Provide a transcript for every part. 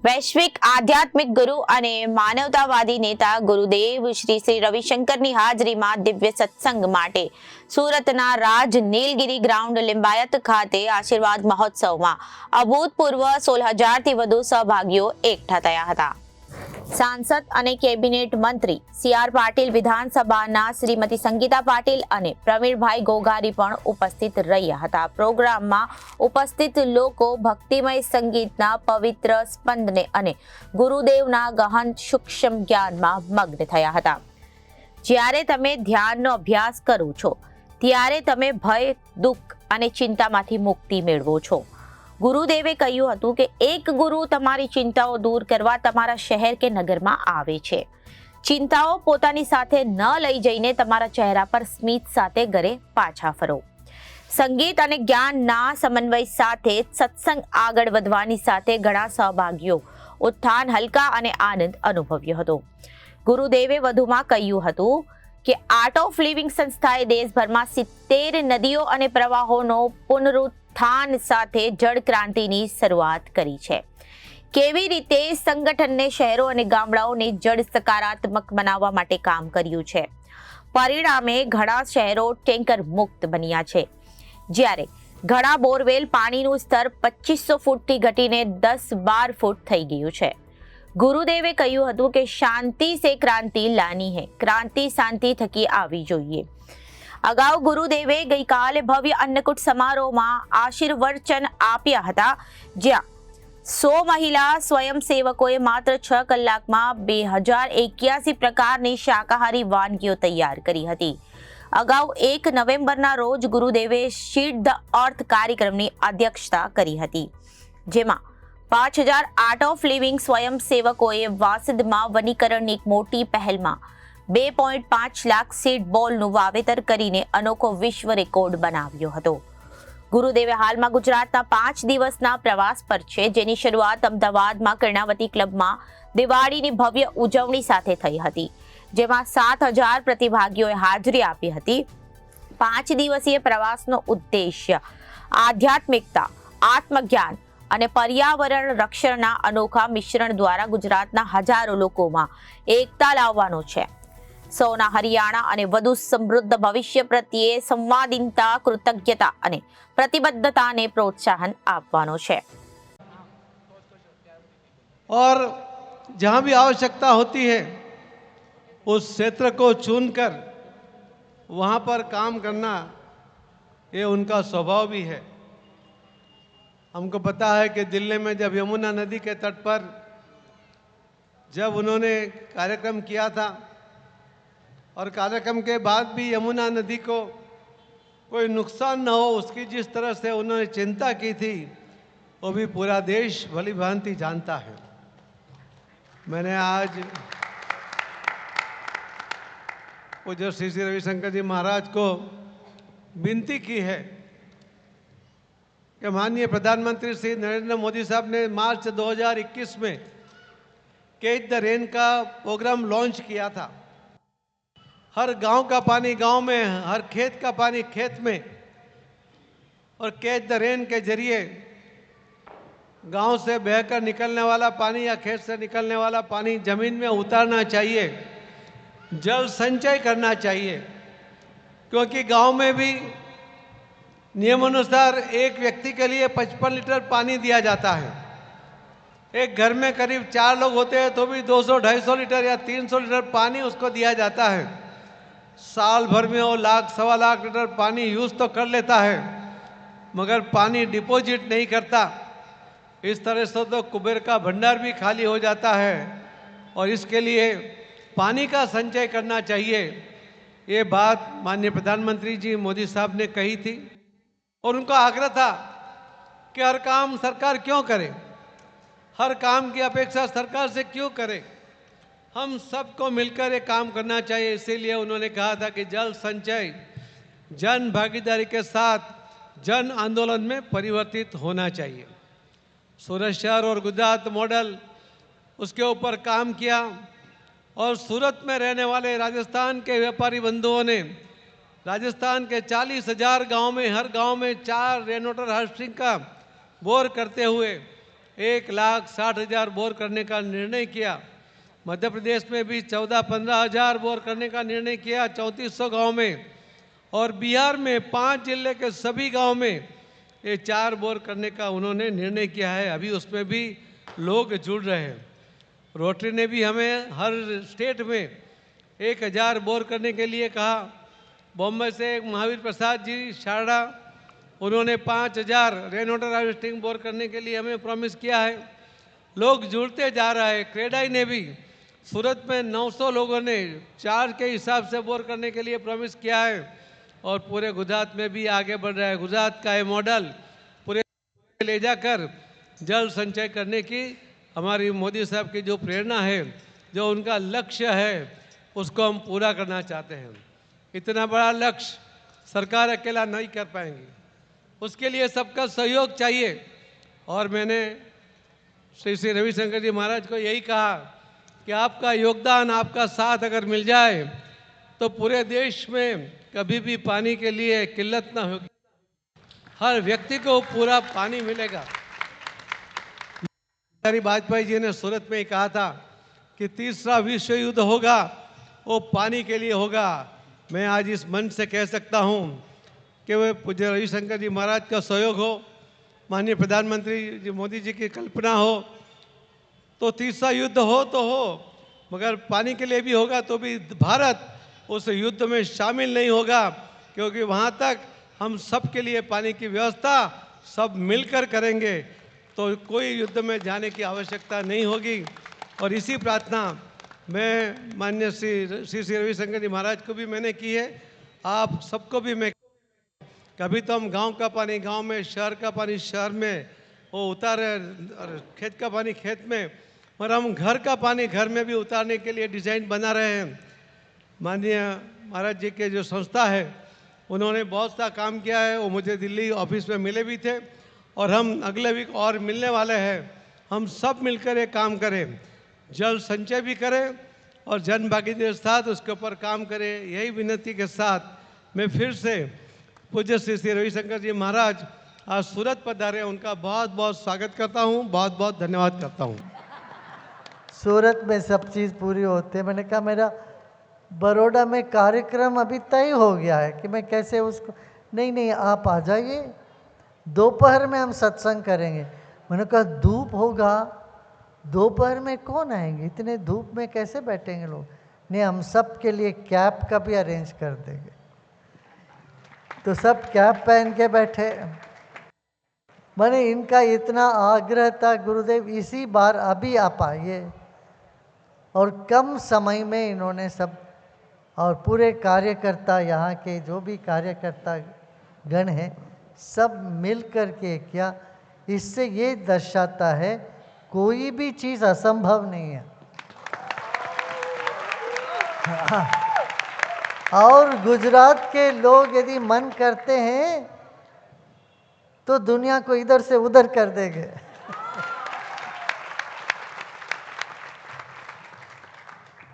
વૈશ્વિક આધ્યાત્મિક ગુરુ અને માનવતાવાદી નેતા ગુરુદેવ શ્રી રવિશંકરની હાજરીમાં દિવ્ય સત્સંગ માટે સુરતના રાજ નીલગિરી ગ્રાઉન્ડ લિંબાયત ખાતે આશીર્વાદ મહોત્સવમાં અભૂતપૂર્વ 16,000થી વધુ સહભાગીઓ એકઠા થયા હતા। सांसद અને કેબિનેટ મંત્રી સી.આર. પાટીલ, વિધાનસભાના શ્રીમતી સંગીતા પાટીલ અને પ્રવીણભાઈ ગોગારી પણ ઉપસ્થિત રહ્યા હતા। પ્રોગ્રામમાં ઉપસ્થિત લોકો ભક્તિમય સંગીતના પવિત્ર સ્પંદને અને ગુરુદેવના ગહન સૂક્ષ્મ જ્ઞાનમાં મગ્ન થયા હતા। જ્યારે તમે ધ્યાનનો અભ્યાસ કરો છો ત્યારે તમે ભય, દુઃખ અને ચિંતામાંથી મુક્તિ મેળવો છો। ગુરુદેવે કહ્યું હતું કે એક ગુરુ તમારી ચિંતાઓ દૂર કરવા તમારા શહેર કે નગરમાં આવે છે। ચિંતાઓ પોતાની સાથે ન લઈ જઈને તમારા ચહેરા પર સ્મિત સાથે ઘરે પાછા ફરો। સંગીત અને જ્ઞાનના સમન્વય સાથે સત્સંગ આગળ વધવાની સાથે ઘણા સહભાગીઓ ઉત્થાન, હલકા અને આનંદ અનુભવ્યો હતો। ગુરુદેવે વધુમાં કહ્યું હતું કે આર્ટ ઓફ લિવિંગ સંસ્થાએ દેશભરમાં 70 નદીઓ અને પ્રવાહોનો પુનરુત્થાન સાથે જળ ક્રાંતિની શરૂઆત કરી છે। કેવી રીતે સંગઠનને શહેરો અને ગામડાઓને જળ સકારાત્મક બનાવવા માટે કામ કર્યું છે। પરિણામે ઘણા શહેરો ટેન્કર મુક્ત બન્યા છે, જ્યારે ઘણા બોરવેલ પાણીનું સ્તર 2500 ફૂટથી ઘટીને 10-12 ફૂટ થઈ ગયું છે। ગુરુદેવે કહ્યું હતું કે શાંતિ સે ક્રાંતિ લાની હૈ, ક્રાંતિ શાંતિ થકી આવી જોઈએ। અગાઉ ગુરુદેવે ગઈકાલે ભવ્ય અન્નકૂટ સમારોહમાં આશીર્વચન આપ્યા હતા, જ્યાં 100 મહિલા સ્વયંસેવકોએ માત્ર 6 કલાકમાં 2081 પ્રકારની શાકાહારી વાનગીઓ તૈયાર કરી હતી। અગાઉ 1 નવેમ્બરના રોજ ગુરુદેવે સીડ ધ અર્થ કાર્યક્રમની અધ્યક્ષતા કરી હતી, જેમાં 5,000 આર્ટ ઓફ લિવિંગ સ્વયંસેવકોએ વાસદમાં વનીકરણની એક મોટી પહેલમાં 2.5 લાખ સીડ બોલનું વાવેતર કરીને અનોખો વિશ્વ રેકોર્ડ બનાવ્યો હતો। ગુરુદેવે હાલમાં ગુજરાતના 5 દિવસના પ્રવાસ પર છે, જેની શરૂઆત અમદાવાદમાં કર્ણાવતી ક્લબમાં દિવાળીની ભવ્ય ઉજવણી સાથે થઈ હતી, જેમાં 7,000 પ્રતિભાગીઓએ હાજરી આપી હતી। 5 દિવસીય પ્રવાસનો ઉદ્દેશ્ય આધ્યાત્મિકતા, આત્મજ્ઞાન અને પર્યાવરણ રક્ષણના અનોખા મિશ્રણ દ્વારા ગુજરાતના હજારો લોકોમાં એકતા લાવવાનો છે। સૌના હરિયાણા અને વધુ સમૃદ્ધ ભવિષ્ય પ્રત્યે સંવાદિતા, કૃતજ્ઞતા અને પ્રતિબદ્ધતાને પ્રોત્સાહન આપવાનો છે। और जहाँ भी आवश्यकता होती है उस क्षेत्र को चुनकर वहाँ पर काम करना ये उनका स्वभाव भी है। हमको पता है कि दिल्ली में जब यमुना नदी के तट पर जब उन्होंने कार्यक्रम किया था और कार्यक्रम के बाद भी यमुना नदी को कोई नुकसान न हो उसकी जिस तरह से उन्होंने चिंता की थी वो भी पूरा देश भली भांति जानता है। मैंने आज पूज्य श्री श्री रविशंकर जी महाराज को विनती की है कि माननीय प्रधानमंत्री श्री नरेंद्र मोदी साहब ने मार्च 2021 में कैच द रेन का प्रोग्राम लॉन्च किया था। हर गांव का पानी गांव में, हर खेत का पानी खेत में, और कैच द रेन के जरिए गांव से बहकर निकलने वाला पानी या खेत से निकलने वाला पानी जमीन में उतारना चाहिए, जल संचय करना चाहिए, क्योंकि गांव में भी नियमानुसार एक व्यक्ति के लिए 55 लीटर पानी दिया जाता है। एक घर में करीब 4 लोग होते हैं तो भी 200-250 लीटर या 300 लीटर पानी उसको दिया जाता है। साल भर में वो 1,00,000-1.25 लाख लीटर पानी यूज़ तो कर लेता है, मगर पानी डिपॉजिट नहीं करता। इस तरह से तो कुबेर का भंडार भी खाली हो जाता है और इसके लिए पानी का संचय करना चाहिए। ये बात माननीय प्रधानमंत्री जी मोदी साहब ने कही थी और उनका आग्रह था कि हर काम सरकार क्यों करे, हर काम की अपेक्षा सरकार से क्यों करे, हम सबको मिलकर ये काम करना चाहिए। इसीलिए उन्होंने कहा था कि जल संचय जन भागीदारी के साथ जन आंदोलन में परिवर्तित होना चाहिए। सूरत शहर और गुजरात मॉडल उसके ऊपर काम किया और सूरत में रहने वाले राजस्थान के व्यापारी बंधुओं ने राजस्थान के 40,000 गाँव में हर गाँव में 4 रेन वाटर हार्वेस्टिंग का बोर करते हुए 1,60,000 बोर करने का निर्णय किया। मध्य प्रदेश में भी 14-15 हज़ार बोर करने का निर्णय किया 3400 गांव में, और बिहार में 5 जिले के सभी गांव में ये 4 बोर करने का उन्होंने निर्णय किया है। अभी उसमें भी लोग जुड़ रहे हैं। रोटरी ने भी हमें हर स्टेट में 1,000 बोर करने के लिए कहा। बॉम्बे से महावीर प्रसाद जी शारदा, उन्होंने 5,000 रेन वाटर हार्वेस्टिंग बोर करने के लिए हमें प्रॉमिस किया है। लोग जुड़ते जा रहे हैं। क्रेडाई ने भी सूरत में 900 लोगों ने चार्ज के हिसाब से बोर करने के लिए प्रॉमिस किया है, और पूरे गुजरात में भी आगे बढ़ रहा है। गुजरात का ये मॉडल पूरे ले जाकर जल संचय करने की हमारी मोदी साहब की जो प्रेरणा है, जो उनका लक्ष्य है, उसको हम पूरा करना चाहते हैं। इतना बड़ा लक्ष्य सरकार अकेला नहीं कर पाएंगी, उसके लिए सबका सहयोग चाहिए। और मैंने श्री रविशंकर जी महाराज को यही कहा कि आपका योगदान, आपका साथ अगर मिल जाए तो पूरे देश में कभी भी पानी के लिए किल्लत ना होगी, हर व्यक्ति को पूरा पानी मिलेगा। वाजपेयी जी ने सूरत में ही कहा था कि तीसरा विश्व युद्ध होगा वो पानी के लिए होगा। मैं आज इस मंच से कह सकता हूं कि वह पूज्य रविशंकर जी महाराज का सहयोग हो, माननीय प्रधानमंत्री जी मोदी जी की कल्पना हो, तो तीसरा युद्ध हो तो हो, मगर पानी के लिए भी होगा तो भी भारत उस युद्ध में शामिल नहीं होगा, क्योंकि वहाँ तक हम सब के लिए पानी की व्यवस्था सब मिलकर करेंगे, तो कोई युद्ध में जाने की आवश्यकता नहीं होगी। और इसी प्रार्थना मैं माननीय श्री रविशंकर जी महाराज को भी मैंने की है, आप सबको भी मैं, कभी तो हम गांव का पानी गांव में, शहर का पानी शहर में वो उतारे, और खेत का पानी खेत में, और हम घर का पानी घर में भी उतारने के लिए डिज़ाइन बना रहे हैं। माननीय महाराज जी के जो संस्था है उन्होंने बहुत सा काम किया है। वो मुझे दिल्ली ऑफिस में मिले भी थे, और हम अगले वीक और मिलने वाले हैं। हम सब मिलकर ये काम करें, जल संचय भी करें और जन भागीदारी के साथ उसके ऊपर काम करें। यही विनती के साथ मैं फिर से पूज्य श्री रविशंकर जी महाराज आज सूरत पधारे, उनका बहुत बहुत स्वागत करता हूँ, बहुत बहुत धन्यवाद करता हूँ। सूरत में सब चीज़ पूरी होती है। मैंने कहा मेरा बड़ौदा में कार्यक्रम अभी तय हो गया है कि मैं कैसे उसको, नहीं आप आ जाइए, दोपहर में हम सत्संग करेंगे। मैंने कहा धूप होगा, दोपहर में कौन आएंगे, इतने धूप में कैसे बैठेंगे लोग। नहीं, हम सब के लिए कैप का भी अरेंज कर देंगे। तो सब कैप पहन के बैठे। मैंने इनका इतना आग्रह था, गुरुदेव इसी बार अभी आप आइए, और कम समय में इन्होंने सब, और पूरे कार्यकर्ता यहाँ के जो भी कार्यकर्ता गण हैं सब मिल कर के किया। इससे ये दर्शाता है कोई भी चीज़ असंभव नहीं है। और गुजरात के लोग यदि मन करते हैं तो दुनिया को इधर से उधर कर देंगे।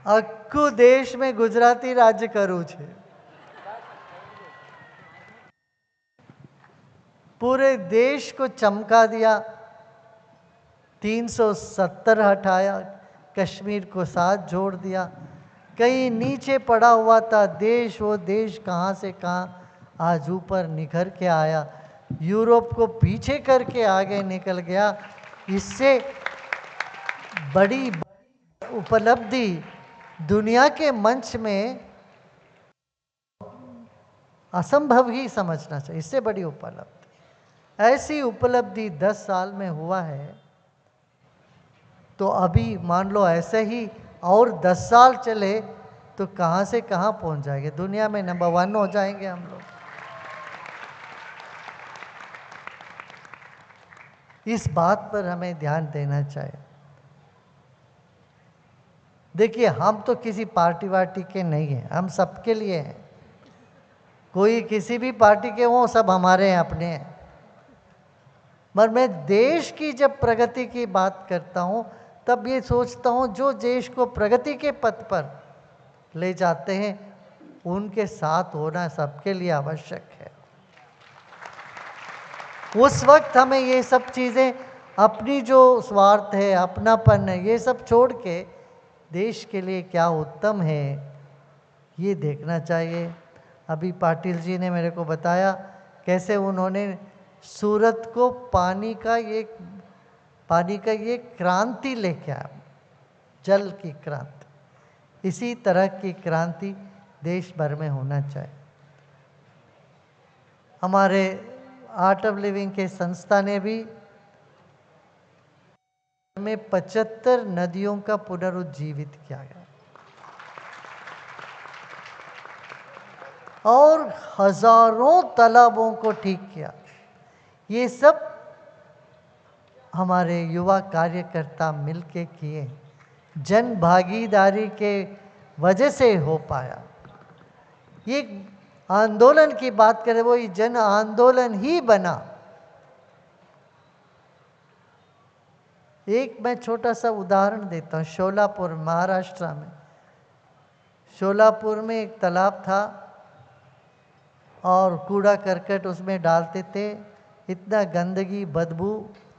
आखू देश में गुजराती राज्य करू छे, पूरे देश को चमका दिया। 370 हटाया, कश्मीर को साथ जोड़ दिया। कहीं नीचे पड़ा हुआ था देश, वो देश कहाँ से कहाँ आज ऊपर निखर के आया, यूरोप को पीछे करके आगे निकल गया। इससे बड़ी उपलब्धि दुनिया के मंच में असंभव ही समझना चाहिए। इससे बड़ी उपलब्धि, ऐसी उपलब्धि 10 साल में हुआ है, तो अभी मान लो ऐसे ही और 10 साल चले तो कहाँ से कहाँ पहुँच जाएंगे, दुनिया में नंबर 1 हो जाएंगे हम लोग। इस बात पर हमें ध्यान देना चाहिए। देखिए, हम तो किसी पार्टी वार्टी के नहीं हैं, हम सबके लिए हैं। कोई किसी भी पार्टी के हों, सब हमारे हैं, अपने हैं। मगर मैं देश की जब प्रगति की बात करता हूँ तब ये सोचता हूँ जो देश को प्रगति के पथ पर ले जाते हैं उनके साथ होना सबके लिए आवश्यक है। उस वक्त हमें ये सब चीज़ें अपनी जो स्वार्थ है, अपनापन है, ये सब छोड़ के देश के लिए क्या उत्तम है ये देखना चाहिए। अभी पाटिल जी ने मेरे को बताया कैसे उन्होंने सूरत को पानी का ये क्रांति लेके आया, जल की क्रांति। इसी तरह की क्रांति देश भर में होना चाहिए। हमारे आर्ट ऑफ लिविंग के संस्था ने भी में 75 नदियों का पुनरुज्जीवित किया गया और हजारों तालाबों को ठीक किया। ये सब हमारे युवा कार्यकर्ता मिलके किए, जन भागीदारी के वजह से हो पाया। ये आंदोलन की बात करें, वो ये जन आंदोलन ही बना। एक मैं छोटा सा उदाहरण देता हूँ। शोलापुर, महाराष्ट्र में, शोलापुर में एक तालाब था और कूड़ा करकट उसमें डालते थे, इतना गंदगी, बदबू,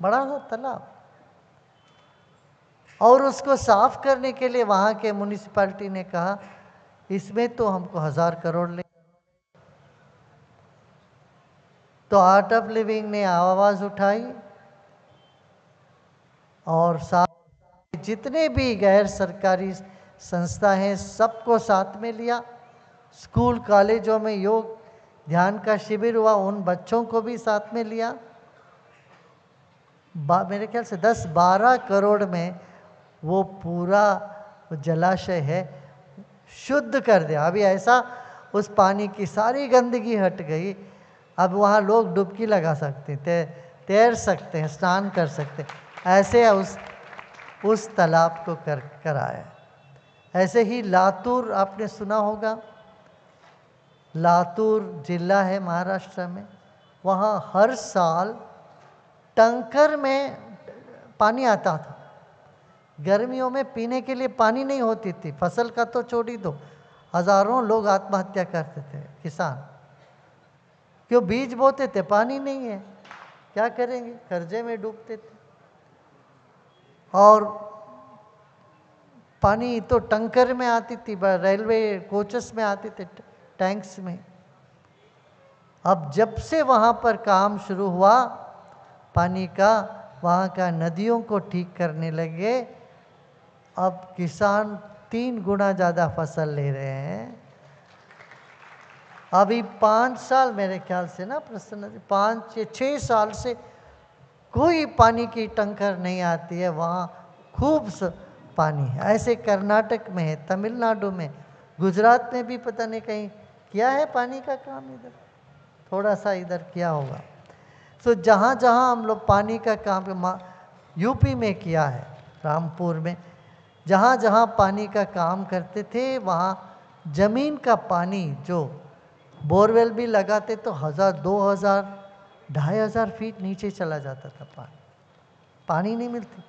बड़ा सा तालाब। और उसको साफ करने के लिए वहाँ के म्युनिसिपैलिटी ने कहा इसमें तो हमको 1000 करोड़ ले। तो आर्ट ऑफ लिविंग ने आवाज़ उठाई और साथ जितने भी गैर सरकारी संस्था हैं सबको साथ में लिया। स्कूल कॉलेजों में योग ध्यान का शिविर हुआ, उन बच्चों को भी साथ में लिया। मेरे ख्याल से 10-12 करोड़ में वो पूरा जलाशय है शुद्ध कर दिया। अभी ऐसा उस पानी की सारी गंदगी हट गई। अब वहाँ लोग डुबकी लगा सकते थे, तैर सकते हैं, स्नान कर सकते हैं। ऐसे उस तालाब को कराया। ऐसे ही लातूर, आपने सुना होगा, लातूर जिला है महाराष्ट्र में, वहाँ हर साल टैंकर में पानी आता था। गर्मियों में पीने के लिए पानी नहीं होती थी, फसल का तो छोड़ ही दो, हजारों लोग आत्महत्या करते थे किसान। क्यों? बीज बोते थे, पानी नहीं है, क्या करेंगे, कर्जे में डूबते थे। और पानी तो टैंकर में आती थी, रेलवे कोचेस में आती थी, टैंक्स में। अब जब से वहाँ पर काम शुरू हुआ पानी का, वहाँ का नदियों को ठीक करने लगे, अब किसान 3 गुना ज़्यादा फसल ले रहे हैं। अभी 5 साल मेरे ख्याल से ना प्रसन्न जी, 5-6 साल से कोई पानी की टंकर नहीं आती है, वहाँ खूब पानी है। ऐसे कर्नाटक में है, तमिलनाडु में, गुजरात में भी पता नहीं कहीं किया है पानी का काम, इधर थोड़ा सा इधर किया होगा। तो जहाँ जहाँ हम लोग पानी का काम, यूपी में किया है, रामपुर में, जहाँ जहाँ पानी का काम करते थे वहाँ ज़मीन का पानी, जो बोरवेल भी लगाते तो 1000, 2000, 2500 फीट नीचे चला जाता था पानी नहीं मिलती।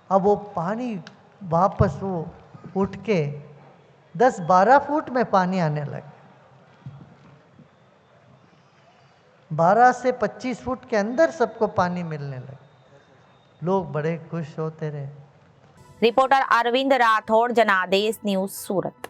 अब वो पानी वापस वो उठ के 10-12 फुट में पानी आने लगे। 12 से 25 फुट के अंदर सबको पानी मिलने लगे। लोग बड़े खुश होते रहे। रिपोर्टर अरविंद राठौड़, जनादेश न्यूज, सूरत।